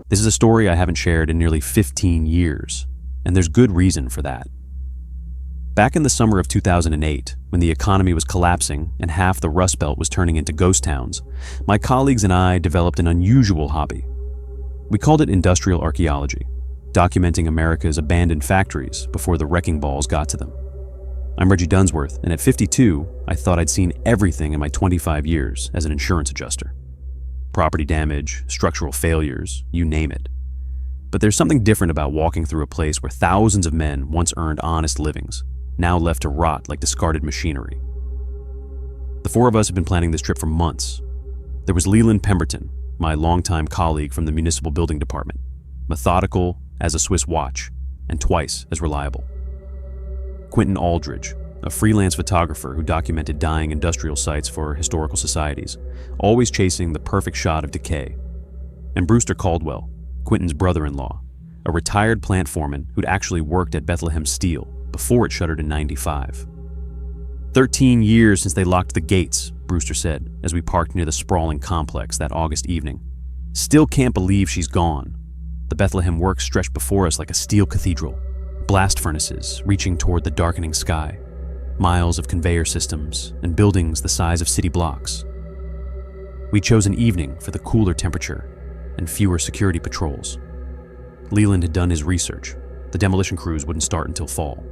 This is a story I haven't shared in nearly 15 years, and there's good reason for that. Back in the summer of 2008, when the economy was collapsing and half the Rust Belt was turning into ghost towns, my colleagues and I developed an unusual hobby. We called it industrial archaeology, documenting America's abandoned factories before the wrecking balls got to them. I'm Reggie Dunsworth, and at 52, I thought I'd seen everything in my 25 years as an insurance adjuster. Property damage, structural failures, you name it. But there's something different about walking through a place where thousands of men once earned honest livings, now left to rot like discarded machinery. The four of us have been planning this trip for months. There was Leland Pemberton, my longtime colleague from the municipal building department, methodical as a Swiss watch, and twice as reliable. Quentin Aldridge, a freelance photographer who documented dying industrial sites for historical societies, always chasing the perfect shot of decay. And Brewster Caldwell, Quentin's brother-in-law, a retired plant foreman who'd actually worked at Bethlehem Steel before it shuttered in '95. 13 years since they locked the gates, Brewster said, as we parked near the sprawling complex that August evening. Still can't believe she's gone. The Bethlehem works stretched before us like a steel cathedral, blast furnaces reaching toward the darkening sky, miles of conveyor systems and buildings the size of city blocks. We chose an evening for the cooler temperature and fewer security patrols. Leland had done his research. The demolition crews wouldn't start until fall.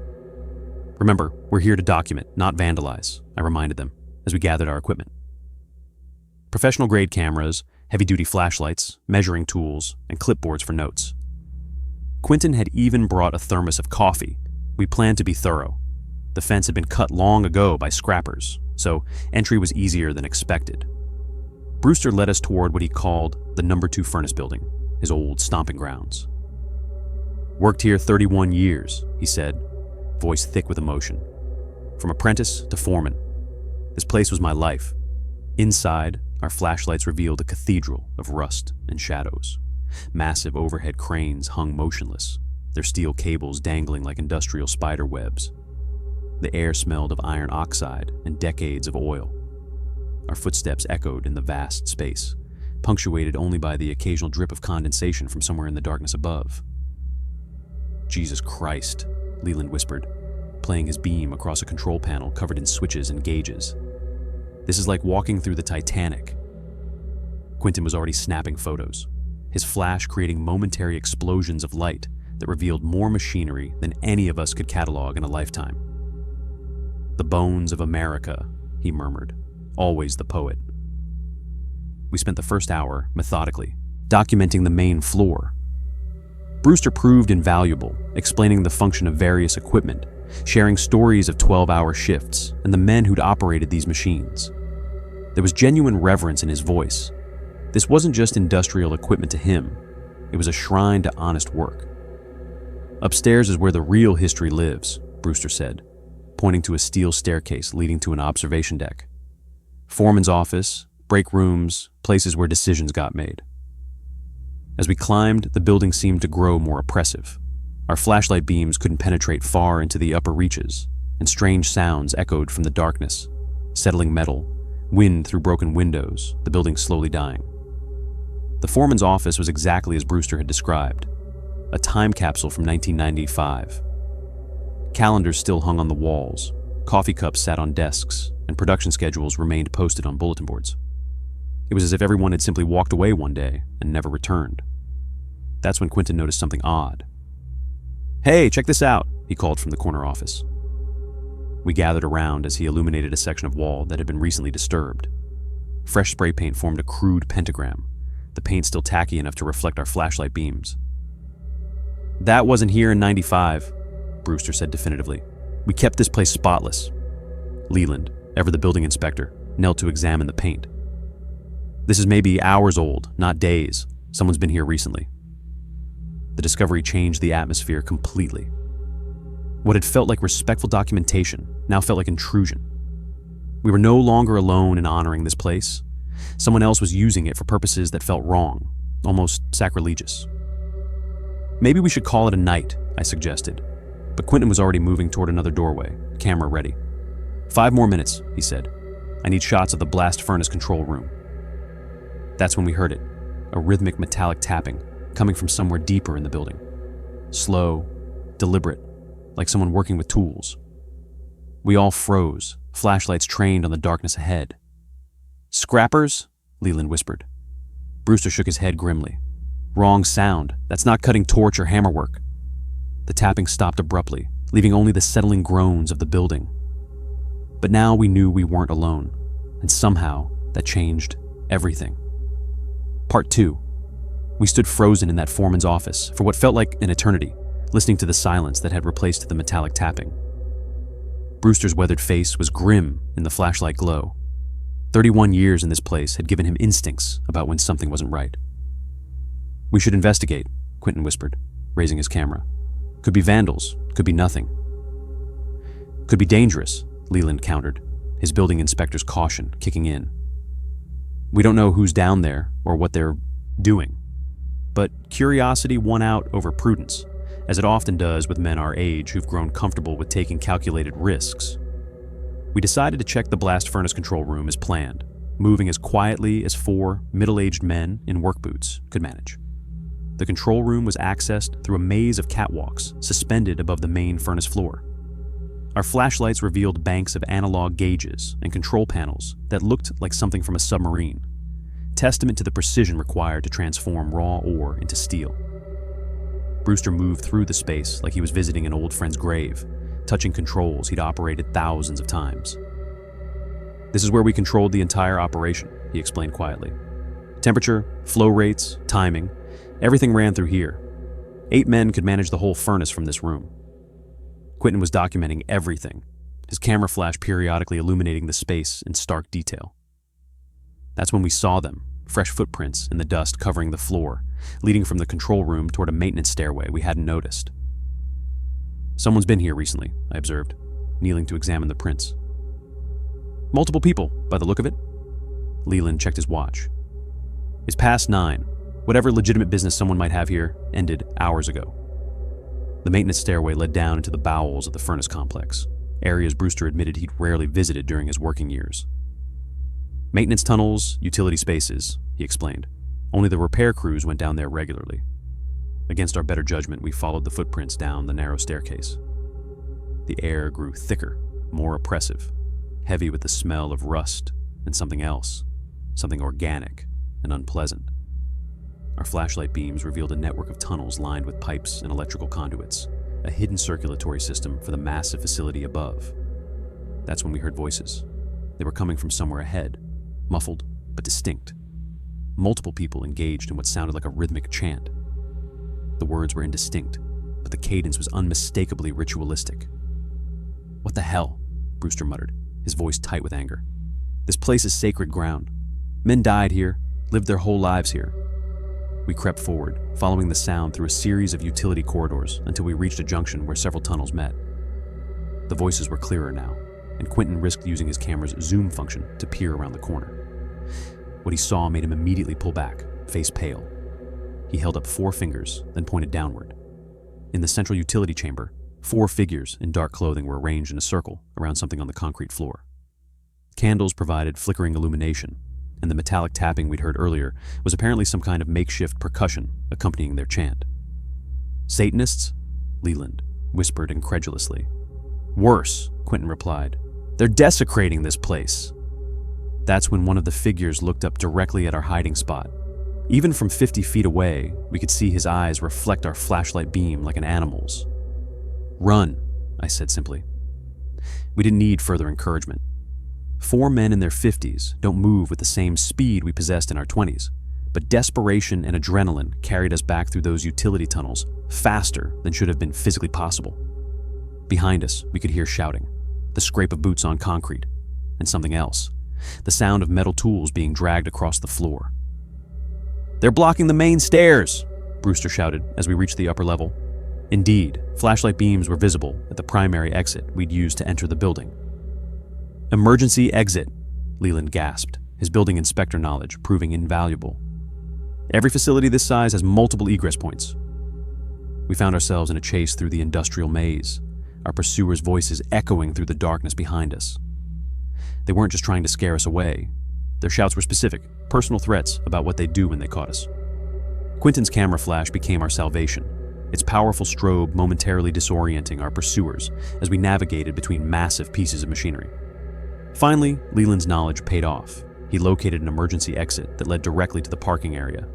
Remember, we're here to document, not vandalize, I reminded them as we gathered our equipment. Professional-grade cameras, heavy-duty flashlights, measuring tools, and clipboards for notes. Quentin had even brought a thermos of coffee. We planned to be thorough. The fence had been cut long ago by scrappers, so entry was easier than expected. Brewster led us toward what he called the number 2 furnace building, his old stomping grounds. Worked here 31 years, he said, voice thick with emotion. From apprentice to foreman. This place was my life. Inside, our flashlights revealed a cathedral of rust and shadows. Massive overhead cranes hung motionless, their steel cables dangling like industrial spider webs. The air smelled of iron oxide and decades of oil. Our footsteps echoed in the vast space, punctuated only by the occasional drip of condensation from somewhere in the darkness above. Jesus Christ, Leland whispered, playing his beam across a control panel covered in switches and gauges. This is like walking through the Titanic. Quentin was already snapping photos, his flash creating momentary explosions of light that revealed more machinery than any of us could catalog in a lifetime. The bones of America, he murmured, always the poet. We spent the first hour, methodically, documenting the main floor. Brewster proved invaluable, explaining the function of various equipment, sharing stories of 12-hour shifts and the men who'd operated these machines. There was genuine reverence in his voice. This wasn't just industrial equipment to him. It was a shrine to honest work. Upstairs is where the real history lives, Brewster said, pointing to a steel staircase leading to an observation deck. Foreman's office, break rooms, places where decisions got made. As we climbed, the building seemed to grow more oppressive. Our flashlight beams couldn't penetrate far into the upper reaches, and strange sounds echoed from the darkness. Settling metal, wind through broken windows, the building slowly dying. The foreman's office was exactly as Brewster had described, a time capsule from 1995. Calendars still hung on the walls, coffee cups sat on desks, and production schedules remained posted on bulletin boards. It was as if everyone had simply walked away one day and never returned. That's when Quentin noticed something odd. "Hey, check this out," he called from the corner office. We gathered around as he illuminated a section of wall that had been recently disturbed. Fresh spray paint formed a crude pentagram, the paint still tacky enough to reflect our flashlight beams. "That wasn't here in '95, Brewster said definitively. "We kept this place spotless." Leland, ever the building inspector, knelt to examine the paint. "This is maybe hours old, not days. Someone's been here recently." The discovery changed the atmosphere completely. What had felt like respectful documentation now felt like intrusion. We were no longer alone in honoring this place. Someone else was using it for purposes that felt wrong, almost sacrilegious. "Maybe we should call it a night," I suggested, but Quentin was already moving toward another doorway, camera ready. "5 more minutes," he said. "I need shots of the blast furnace control room." That's when we heard it, a rhythmic metallic tapping, coming from somewhere deeper in the building. Slow, deliberate, like someone working with tools. We all froze, flashlights trained on the darkness ahead. "Scrappers?" Leland whispered. Brewster shook his head grimly. "Wrong sound. That's not cutting torch or hammerwork." The tapping stopped abruptly, leaving only the settling groans of the building. But now we knew we weren't alone, and somehow that changed everything. Part 2. We stood frozen in that foreman's office for what felt like an eternity, listening to the silence that had replaced the metallic tapping. Brewster's weathered face was grim in the flashlight glow. 31 years in this place had given him instincts about when something wasn't right. "We should investigate," Quentin whispered, raising his camera. "Could be vandals, could be nothing." "Could be dangerous," Leland countered, his building inspector's caution kicking in. "We don't know who's down there or what they're doing." But curiosity won out over prudence, as it often does with men our age who've grown comfortable with taking calculated risks. We decided to check the blast furnace control room as planned, moving as quietly as 4 middle-aged men in work boots could manage. The control room was accessed through a maze of catwalks suspended above the main furnace floor. Our flashlights revealed banks of analog gauges and control panels that looked like something from a submarine, testament to the precision required to transform raw ore into steel. Brewster moved through the space like he was visiting an old friend's grave, touching controls he'd operated thousands of times. "This is where we controlled the entire operation," he explained quietly. "Temperature, flow rates, timing, everything ran through here. 8 men could manage the whole furnace from this room." Quentin was documenting everything, his camera flash periodically illuminating the space in stark detail. That's when we saw them, fresh footprints in the dust covering the floor, leading from the control room toward a maintenance stairway we hadn't noticed. "Someone's been here recently," I observed, kneeling to examine the prints. "Multiple people, by the look of it." Leland checked his watch. "It's past 9. Whatever legitimate business someone might have here ended hours ago." The maintenance stairway led down into the bowels of the furnace complex, areas Brewster admitted he'd rarely visited during his working years. "Maintenance tunnels, utility spaces," he explained. "Only the repair crews went down there regularly." Against our better judgment, we followed the footprints down the narrow staircase. The air grew thicker, more oppressive, heavy with the smell of rust and something else, something organic and unpleasant. Our flashlight beams revealed a network of tunnels lined with pipes and electrical conduits, a hidden circulatory system for the massive facility above. That's when we heard voices. They were coming from somewhere ahead, muffled but distinct. Multiple people engaged in what sounded like a rhythmic chant. The words were indistinct, but the cadence was unmistakably ritualistic. "What the hell?" Brewster muttered, his voice tight with anger. "This place is sacred ground. Men died here, lived their whole lives here." We crept forward, following the sound through a series of utility corridors until we reached a junction where several tunnels met. The voices were clearer now, and Quentin risked using his camera's zoom function to peer around the corner. What he saw made him immediately pull back, face pale. He held up 4 fingers, then pointed downward. In the central utility chamber, 4 figures in dark clothing were arranged in a circle around something on the concrete floor. Candles provided flickering illumination, and the metallic tapping we'd heard earlier was apparently some kind of makeshift percussion accompanying their chant. "Satanists?" Leland whispered incredulously. "Worse," Quentin replied. "They're desecrating this place." That's when one of the figures looked up directly at our hiding spot. Even from 50 feet away, we could see his eyes reflect our flashlight beam like an animal's. "Run," I said simply. We didn't need further encouragement. 4 men in their 50s don't move with the same speed we possessed in our 20s, but desperation and adrenaline carried us back through those utility tunnels faster than should have been physically possible. Behind us, we could hear shouting, the scrape of boots on concrete, and something else, the sound of metal tools being dragged across the floor. "They're blocking the main stairs," Brewster shouted as we reached the upper level. Indeed, flashlight beams were visible at the primary exit we'd used to enter the building. "Emergency exit," Leland gasped, his building inspector knowledge proving invaluable. "Every facility this size has multiple egress points." We found ourselves in a chase through the industrial maze, our pursuers' voices echoing through the darkness behind us. They weren't just trying to scare us away. Their shouts were specific, personal threats about what they'd do when they caught us. Quentin's camera flash became our salvation, its powerful strobe momentarily disorienting our pursuers as we navigated between massive pieces of machinery. Finally, Leland's knowledge paid off. He located an emergency exit that led directly to the parking area.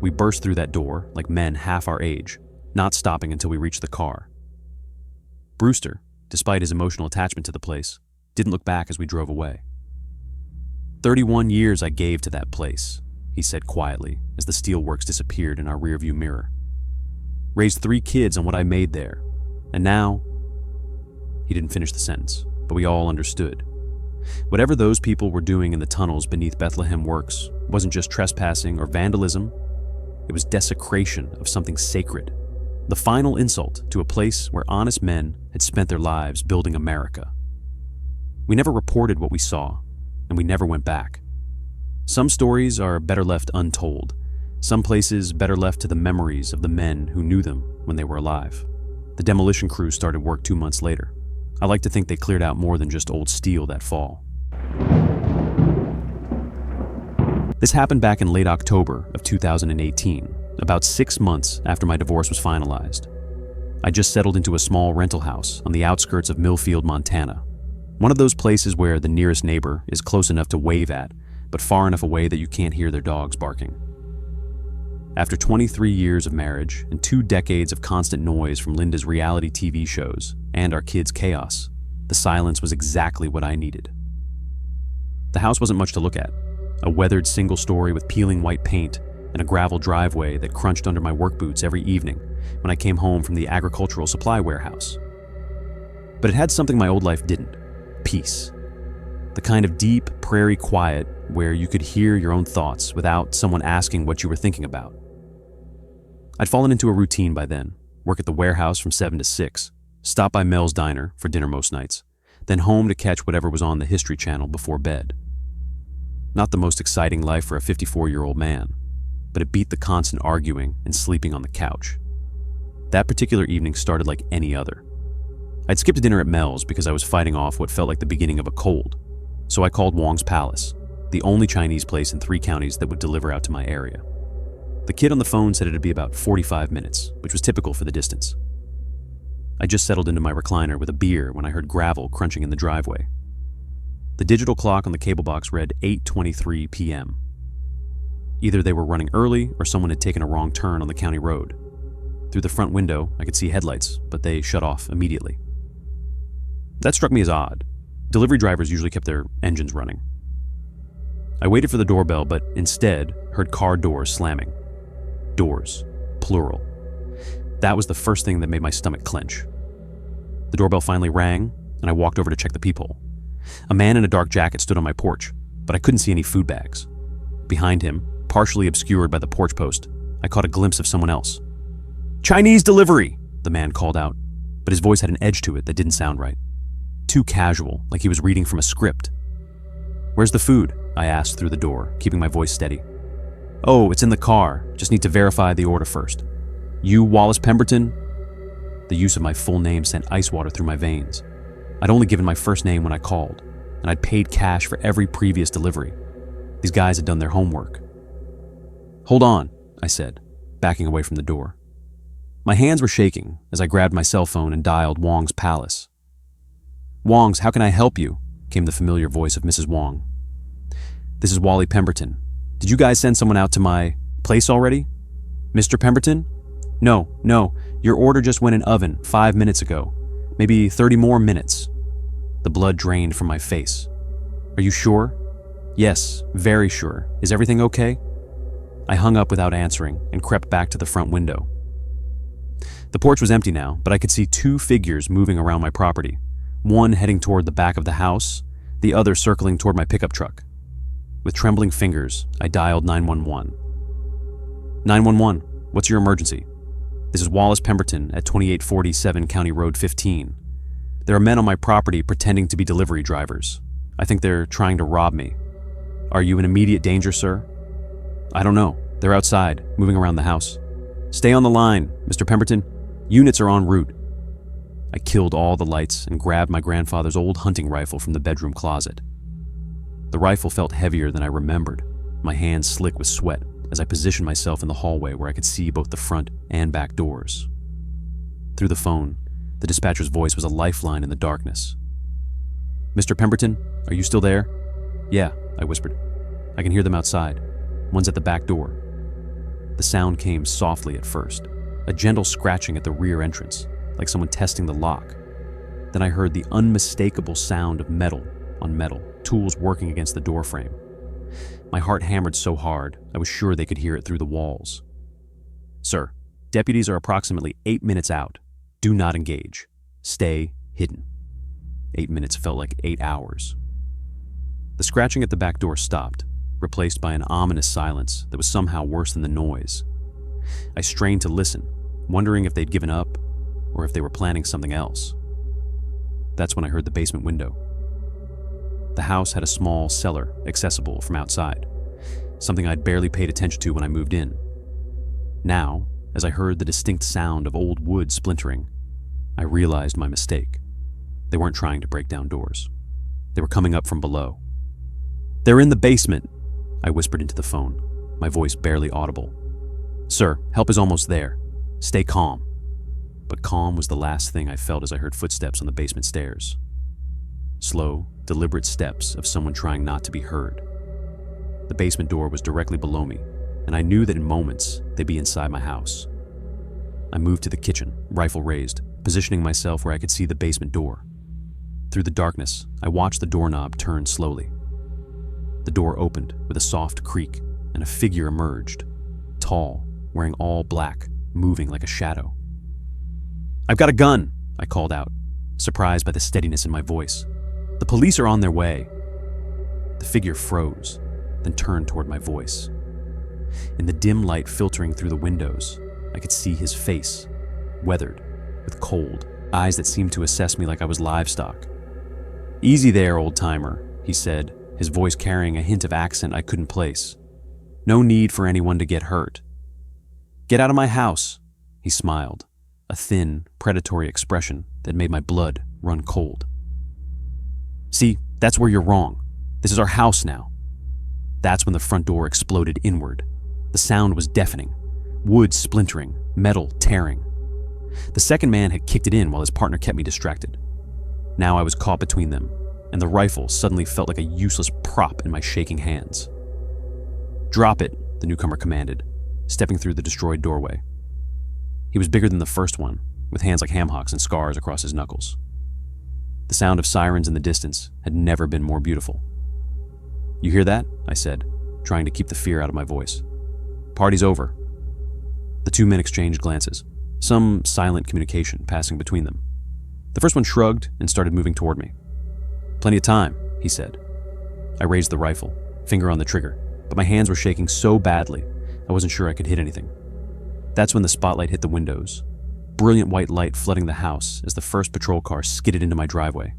We burst through that door like men half our age, not stopping until we reached the car. Brewster, despite his emotional attachment to the place, didn't look back as we drove away. 31 years I gave to that place, he said quietly as the steelworks disappeared in our rearview mirror. Raised 3 kids on what I made there, and now... He didn't finish the sentence, but we all understood. Whatever those people were doing in the tunnels beneath Bethlehem Works wasn't just trespassing or vandalism, it was desecration of something sacred. The final insult to a place where honest men had spent their lives building America. We never reported what we saw, and we never went back. Some stories are better left untold, some places better left to the memories of the men who knew them when they were alive. The demolition crew started work 2 months later. I like to think they cleared out more than just old steel that fall. This happened back in late October of 2018, about 6 months after my divorce was finalized. I just settled into a small rental house on the outskirts of Millfield, Montana. One of those places where the nearest neighbor is close enough to wave at, but far enough away that you can't hear their dogs barking. After 23 years of marriage and 2 decades of constant noise from Linda's reality TV shows and our kids' chaos, the silence was exactly what I needed. The house wasn't much to look at. A weathered single story with peeling white paint and a gravel driveway that crunched under my work boots every evening when I came home from the agricultural supply warehouse. But it had something my old life didn't: peace. The kind of deep prairie quiet where you could hear your own thoughts without someone asking what you were thinking about. I'd fallen into a routine by then: work at the warehouse from 7 to 6, stop by Mel's Diner for dinner most nights, then home to catch whatever was on the History Channel before bed. Not the most exciting life for a 54-year-old man, but it beat the constant arguing and sleeping on the couch. That particular evening started like any other. I'd skipped dinner at Mel's because I was fighting off what felt like the beginning of a cold, so I called Wong's Palace, the only Chinese place in 3 counties that would deliver out to my area. The kid on the phone said it'd be about 45 minutes, which was typical for the distance. I just settled into my recliner with a beer when I heard gravel crunching in the driveway. The digital clock on the cable box read 8:23 p.m. Either they were running early or someone had taken a wrong turn on the county road. Through the front window, I could see headlights, but they shut off immediately. That struck me as odd. Delivery drivers usually kept their engines running. I waited for the doorbell, but instead heard car doors slamming. Doors, plural. That was the first thing that made my stomach clench. The doorbell finally rang, and I walked over to check the peephole. A man in a dark jacket stood on my porch, but I couldn't see any food bags. Behind him, partially obscured by the porch post, I caught a glimpse of someone else. "Chinese delivery!" the man called out, but his voice had an edge to it that didn't sound right. Too casual, like he was reading from a script. "Where's the food?" I asked through the door, keeping my voice steady. "Oh, it's in the car. Just need to verify the order first. You Wallace Pemberton?" The use of my full name sent ice water through my veins. I'd only given my first name when I called, and I'd paid cash for every previous delivery. These guys had done their homework. "Hold on," I said, backing away from the door. My hands were shaking as I grabbed my cell phone and dialed Wong's Palace. "Wong's, how can I help you?" came the familiar voice of Mrs. Wong. "This is Wally Pemberton. Did you guys send someone out to my place already? Mr. Pemberton? No, your order just went in oven 5 minutes ago. Maybe 30 more minutes." The blood drained from my face. "Are you sure?" "Yes, very sure. Is everything okay?" I hung up without answering and crept back to the front window. The porch was empty now, but I could see 2 figures moving around my property, one heading toward the back of the house, the other circling toward my pickup truck. With trembling fingers, I dialed 911. 911, what's your emergency? This is Wallace Pemberton at 2847 County Road 15. There are men on my property pretending to be delivery drivers. I think they're trying to rob me. Are you in immediate danger, sir? I don't know. They're outside, moving around the house. Stay on the line, Mr. Pemberton. Units are en route. I killed all the lights and grabbed my grandfather's old hunting rifle from the bedroom closet. The rifle felt heavier than I remembered, my hands slick with sweat, as I positioned myself in the hallway where I could see both the front and back doors. Through the phone, the dispatcher's voice was a lifeline in the darkness. "Mr. Pemberton, are you still there?" "Yeah," I whispered. "I can hear them outside. One's at the back door." The sound came softly at first, a gentle scratching at the rear entrance, like someone testing the lock. Then I heard the unmistakable sound of metal on metal, tools working against the door frame. My heart hammered so hard, I was sure they could hear it through the walls. "Sir, deputies are approximately 8 minutes out. Do not engage. Stay hidden." 8 minutes felt like 8 hours. The scratching at the back door stopped, replaced by an ominous silence that was somehow worse than the noise. I strained to listen, wondering if they'd given up or if they were planning something else. That's when I heard the basement window. The house had a small cellar accessible from outside, something I'd barely paid attention to when I moved in. Now, as I heard the distinct sound of old wood splintering, I realized my mistake. They weren't trying to break down doors. They were coming up from below. "They're in the basement," I whispered into the phone, my voice barely audible. "Sir, help is almost there. Stay calm." But calm was the last thing I felt as I heard footsteps on the basement stairs. Slow, deliberate steps of someone trying not to be heard. The basement door was directly below me, and I knew that in moments they'd be inside my house. I moved to the kitchen, rifle raised, positioning myself where I could see the basement door. Through the darkness, I watched the doorknob turn slowly. The door opened with a soft creak, and a figure emerged, tall, wearing all black, moving like a shadow. "I've got a gun," I called out, surprised by the steadiness in my voice. "The police are on their way." The figure froze, then turned toward my voice. In the dim light filtering through the windows, I could see his face, weathered, with cold, eyes that seemed to assess me like I was livestock. "Easy there, old-timer," he said, his voice carrying a hint of accent I couldn't place. "No need for anyone to get hurt." "Get out of my house," he smiled, a thin, predatory expression that made my blood run cold. "See, that's where you're wrong. This is our house now." That's when the front door exploded inward. The sound was deafening, wood splintering, metal tearing. The second man had kicked it in while his partner kept me distracted. Now I was caught between them, and the rifle suddenly felt like a useless prop in my shaking hands. "Drop it," the newcomer commanded, stepping through the destroyed doorway. He was bigger than the first one, with hands like ham hocks and scars across his knuckles. The sound of sirens in the distance had never been more beautiful. "You hear that?" I said, trying to keep the fear out of my voice. "Party's over." The two men exchanged glances, some silent communication passing between them. The first one shrugged and started moving toward me. "Plenty of time," he said. I raised the rifle, finger on the trigger, but my hands were shaking so badly I wasn't sure I could hit anything. That's when the spotlight hit the windows, brilliant white light flooding the house as the first patrol car skidded into my driveway.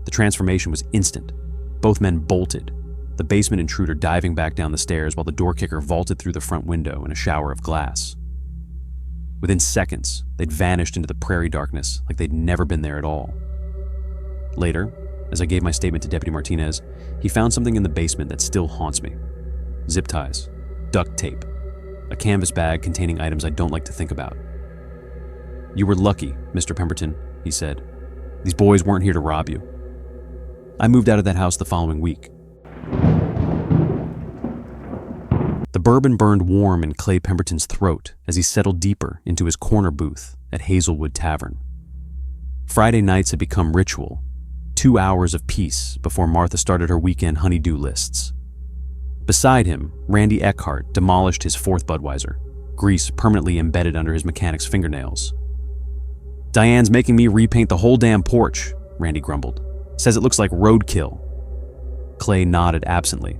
The transformation was instant. Both men bolted, the basement intruder diving back down the stairs while the door kicker vaulted through the front window in a shower of glass. Within seconds, they'd vanished into the prairie darkness like they'd never been there at all. Later, as I gave my statement to Deputy Martinez, he found something in the basement that still haunts me. Zip ties, duct tape, a canvas bag containing items I don't like to think about. "You were lucky, Mr. Pemberton," he said. "These boys weren't here to rob you." I moved out of that house the following week. The bourbon burned warm in Clay Pemberton's throat as he settled deeper into his corner booth at Hazelwood Tavern. Friday nights had become ritual, 2 hours of peace before Martha started her weekend honey-do lists. Beside him, Randy Eckhart demolished his fourth Budweiser, grease permanently embedded under his mechanic's fingernails. "Diane's making me repaint the whole damn porch," Randy grumbled. "Says it looks like roadkill." Clay nodded absently,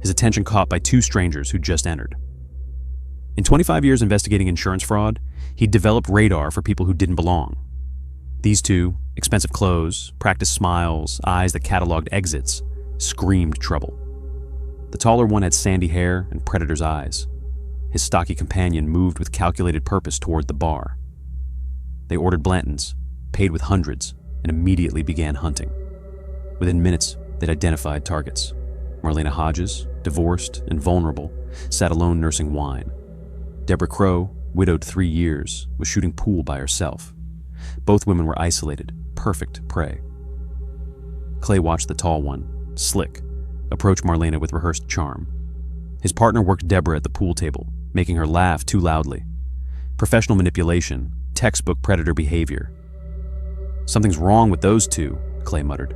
his attention caught by two strangers who just entered. In 25 years investigating insurance fraud, he'd developed radar for people who didn't belong. These two, expensive clothes, practiced smiles, eyes that cataloged exits, screamed trouble. The taller one had sandy hair and predator's eyes. His stocky companion moved with calculated purpose toward the bar. They ordered Blanton's, paid with hundreds, and immediately began hunting. Within minutes, they'd identified targets. Marlena Hodges, divorced and vulnerable, sat alone nursing wine. Deborah Crow, widowed 3 years, was shooting pool by herself. Both women were isolated, perfect prey. Clay watched the tall one, Slick, approach Marlena with rehearsed charm. His partner worked Deborah at the pool table, making her laugh too loudly. Professional manipulation, textbook predator behavior. "Something's wrong with those two," Clay muttered.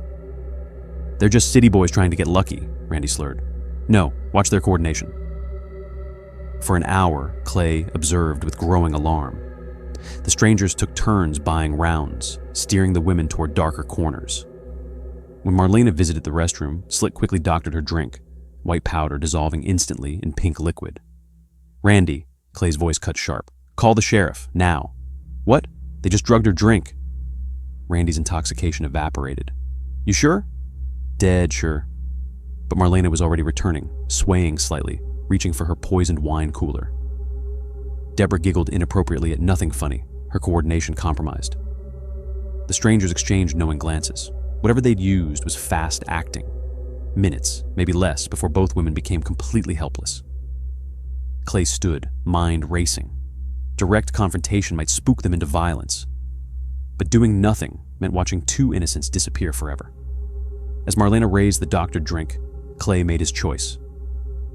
"They're just city boys trying to get lucky," Randy slurred. "No, watch their coordination." For an hour, Clay observed with growing alarm. The strangers took turns buying rounds, steering the women toward darker corners. When Marlena visited the restroom, Slick quickly doctored her drink, white powder dissolving instantly in pink liquid. "Randy," Clay's voice cut sharp. "Call the sheriff, now." "What? They just drugged her drink." Randy's intoxication evaporated. "You sure?" "Dead sure." But Marlena was already returning, swaying slightly, reaching for her poisoned wine cooler. Deborah giggled inappropriately at nothing funny, her coordination compromised. The strangers exchanged knowing glances. Whatever they'd used was fast acting. Minutes, maybe less, before both women became completely helpless. Clay stood, mind racing. Direct confrontation might spook them into violence. But doing nothing meant watching 2 innocents disappear forever. As Marlena raised the doctored drink, Clay made his choice.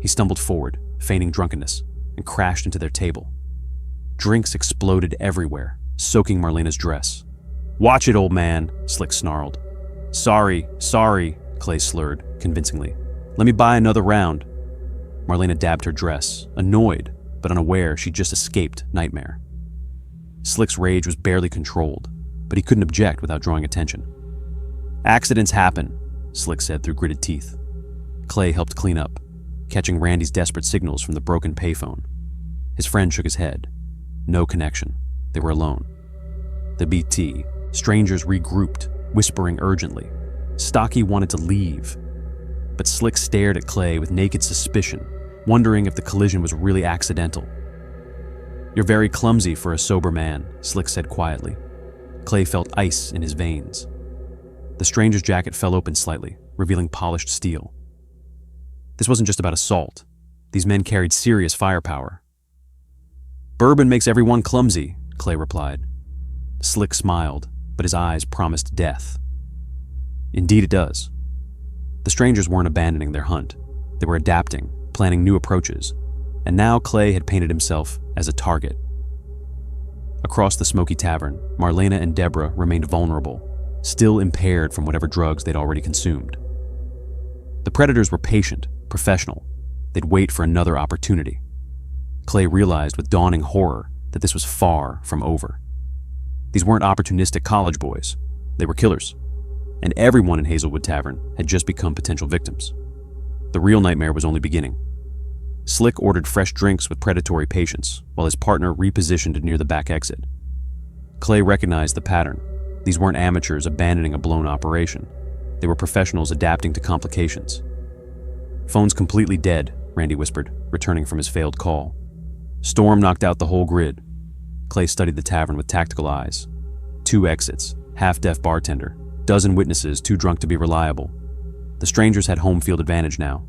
He stumbled forward, feigning drunkenness, and crashed into their table. Drinks exploded everywhere, soaking Marlena's dress. "Watch it, old man," Slick snarled. Sorry, Clay slurred, convincingly. "Let me buy another round." Marlena dabbed her dress, annoyed, but unaware she'd just escaped nightmare. Slick's rage was barely controlled, but he couldn't object without drawing attention. "Accidents happen," Slick said through gritted teeth. Clay helped clean up, catching Randy's desperate signals from the broken payphone. His friend shook his head. No connection. They were alone. The BT. Strangers regrouped, whispering urgently. Stocky wanted to leave, but Slick stared at Clay with naked suspicion, wondering if the collision was really accidental. "You're very clumsy for a sober man," Slick said quietly. Clay felt ice in his veins. The stranger's jacket fell open slightly, revealing polished steel. This wasn't just about assault. These men carried serious firepower. "Bourbon makes everyone clumsy," Clay replied. Slick smiled, but his eyes promised death. "Indeed it does." The strangers weren't abandoning their hunt. They were adapting, planning new approaches, and now Clay had painted himself as a target. Across the smoky tavern, Marlena and Deborah remained vulnerable, still impaired from whatever drugs they'd already consumed. The predators were patient, professional. They'd wait for another opportunity. Clay realized with dawning horror that this was far from over. These weren't opportunistic college boys. They were killers. And everyone in Hazelwood Tavern had just become potential victims. The real nightmare was only beginning. Slick ordered fresh drinks with predatory patience, while his partner repositioned near the back exit. Clay recognized the pattern. These weren't amateurs abandoning a blown operation. They were professionals adapting to complications. "Phone's completely dead," Randy whispered, returning from his failed call. "Storm knocked out the whole grid." Clay studied the tavern with tactical eyes. 2 exits, half-deaf bartender, dozen witnesses too drunk to be reliable. The strangers had home field advantage now.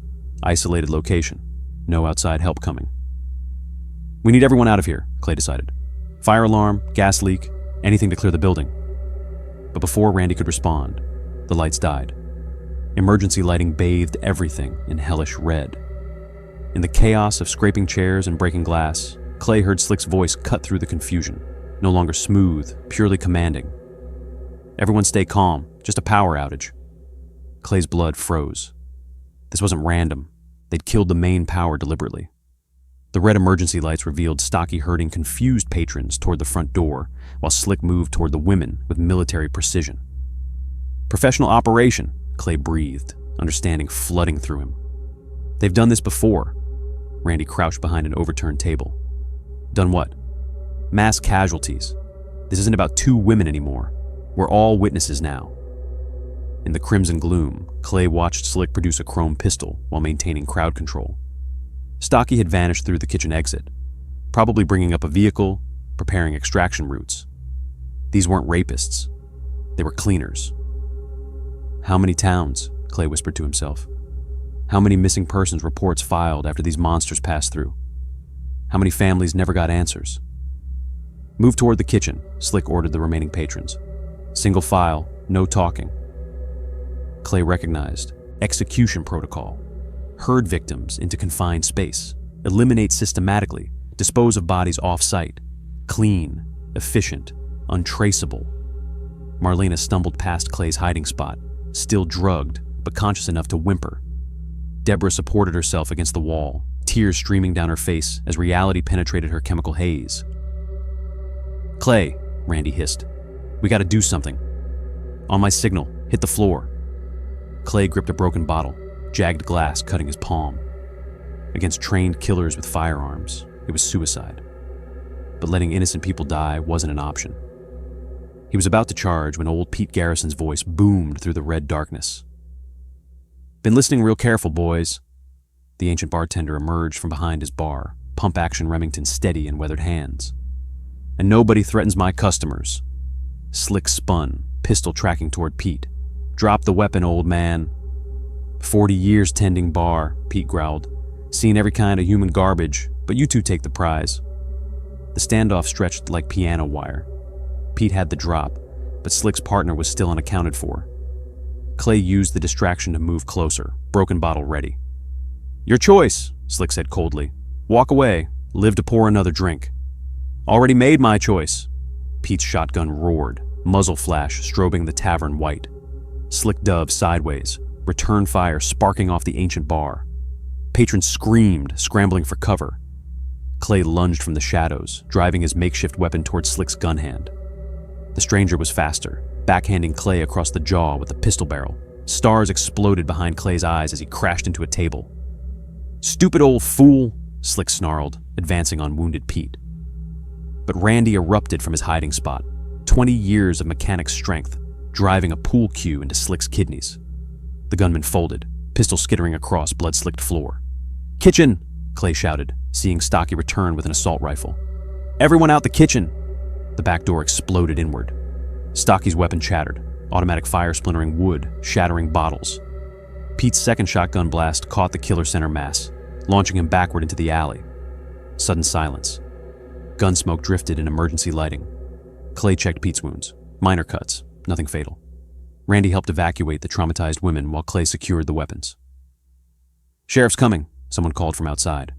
Isolated location. No outside help coming. "We need everyone out of here," Clay decided. "Fire alarm, gas leak, anything to clear the building." But before Randy could respond, the lights died. Emergency lighting bathed everything in hellish red. In the chaos of scraping chairs and breaking glass, Clay heard Slick's voice cut through the confusion, no longer smooth, purely commanding. "Everyone stay calm, just a power outage." Clay's blood froze. This wasn't random. They'd killed the main power deliberately. The red emergency lights revealed Stocky herding confused patrons toward the front door, while Slick moved toward the women with military precision. "Professional operation," Clay breathed, understanding flooding through him. "They've done this before." Randy crouched behind an overturned table. "Done what?" "Mass casualties. This isn't about 2 women anymore. We're all witnesses now." In the crimson gloom, Clay watched Slick produce a chrome pistol while maintaining crowd control. Stocky had vanished through the kitchen exit, probably bringing up a vehicle, preparing extraction routes. These weren't rapists. They were cleaners. "How many towns?" Clay whispered to himself. How many missing persons reports filed after these monsters passed through? How many families never got answers? Move toward the kitchen, Slick ordered the remaining patrons. Single file, no talking. Clay recognized execution protocol. Herd victims into confined space. Eliminate systematically. Dispose of bodies off-site. Clean, efficient, untraceable. Marlena stumbled past Clay's hiding spot, still drugged, but conscious enough to whimper. Deborah supported herself against the wall, tears streaming down her face as reality penetrated her chemical haze. "Clay," Randy hissed. "We gotta do something. On my signal, hit the floor." Clay gripped a broken bottle, jagged glass cutting his palm. Against trained killers with firearms, it was suicide. But letting innocent people die wasn't an option. He was about to charge when old Pete Garrison's voice boomed through the red darkness. "Been listening real careful, boys." The ancient bartender emerged from behind his bar, pump-action Remington steady in weathered hands. "And nobody threatens my customers." Slick spun, pistol tracking toward Pete. "Drop the weapon, old man." 40 years tending bar," Pete growled. "Seen every kind of human garbage, but you two take the prize." The standoff stretched like piano wire. Pete had the drop, but Slick's partner was still unaccounted for. Clay used the distraction to move closer, broken bottle ready. "Your choice," Slick said coldly. "Walk away, live to pour another drink." "Already made my choice." Pete's shotgun roared, muzzle flash strobing the tavern white. Slick dove sideways, return fire sparking off the ancient bar. Patrons screamed, scrambling for cover. Clay lunged from the shadows, driving his makeshift weapon towards Slick's gun hand. The stranger was faster, backhanding Clay across the jaw with the pistol barrel. Stars exploded behind Clay's eyes as he crashed into a table. "Stupid old fool," Slick snarled, advancing on wounded Pete. But Randy erupted from his hiding spot, 20 years of mechanic strength, driving a pool cue into Slick's kidneys. The gunman folded, pistol skittering across blood-slicked floor. "Kitchen!" Clay shouted, seeing Stocky return with an assault rifle. "Everyone out the kitchen!" The back door exploded inward. Stocky's weapon chattered, automatic fire splintering wood, shattering bottles. Pete's second shotgun blast caught the killer center mass, launching him backward into the alley. Sudden silence. Gunsmoke drifted in emergency lighting. Clay checked Pete's wounds. Minor cuts, nothing fatal. Randy helped evacuate the traumatized women while Clay secured the weapons. "Sheriff's coming," someone called from outside.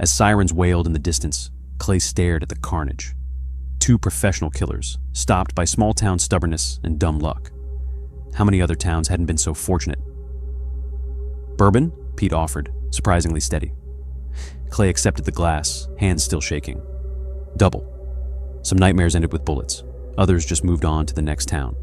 As sirens wailed in the distance, Clay stared at the carnage. 2 professional killers, stopped by small-town stubbornness and dumb luck. How many other towns hadn't been so fortunate? "Bourbon?" Pete offered, surprisingly steady. Clay accepted the glass, hands still shaking. "Double." Some nightmares ended with bullets. Others just moved on to the next town.